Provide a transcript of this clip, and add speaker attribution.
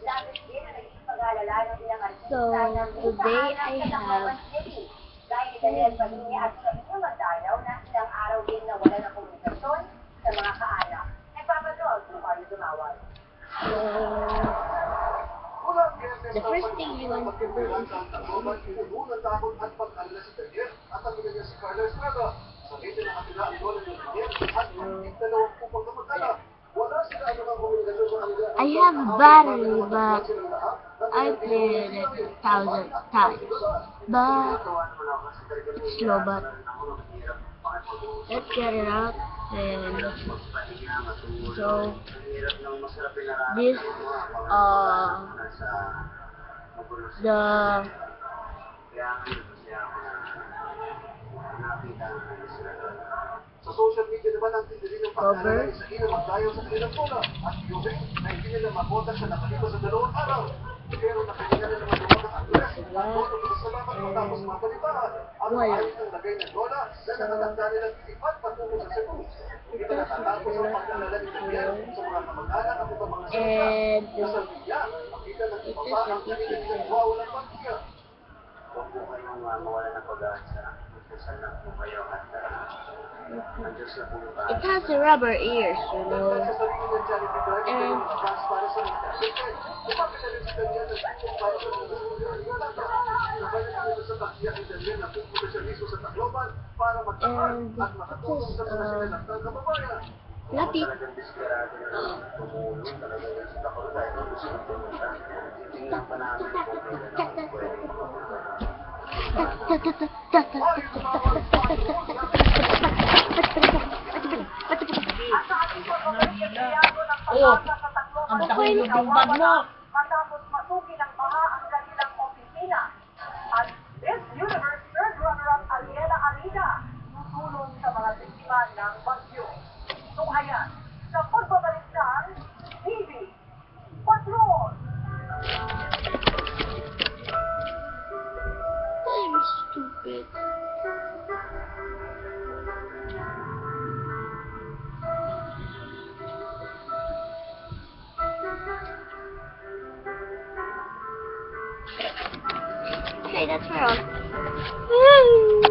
Speaker 1: So, today I have
Speaker 2: Dahil pamilya at sa inyong magdalaw na ilang araw din na wala ng komunikasyon sa mga kaanak. Nagpapadrog kung kayo dumawag.
Speaker 1: the first thing I want to do is I have a battery, but I played it 1,000 times. But it's slow, but let's get it out. And so this the
Speaker 3: Sa social media naman ang tindilin ng
Speaker 1: cover
Speaker 3: pag-aalala sa ilang magdayo sa kanilang tola at yun na hindi nila makota sa nakalipas sa 2 araw. Pero nakahinga na naman yung mga address at boto sa salamat matapos mabalitaan ang ayos ng lagay ng lola na nakatanda nilang isipan patungo sa Cebu. Hindi na natatapos ang pag-aalala ni Daniel sa mga kamag-anak at ibang mga salita. Sa media, makita ng ibaba ang kanilang nagwawalang pagkiya. Huwag po kayong mawala ng pag-asa. Magdasal lang po kayo at
Speaker 1: it has a rubber ears, you know. And
Speaker 2: Ang dahil yung bag mo. Matapos masuki ng baha ang kanilang opisina. At Miss Universe third runner-up Ariela Arida tutulong sa mga biktima ng bagyo. So ayan, sa pagbabalik ng TV Patrol.
Speaker 1: I'm stupid. Okay, that's for all.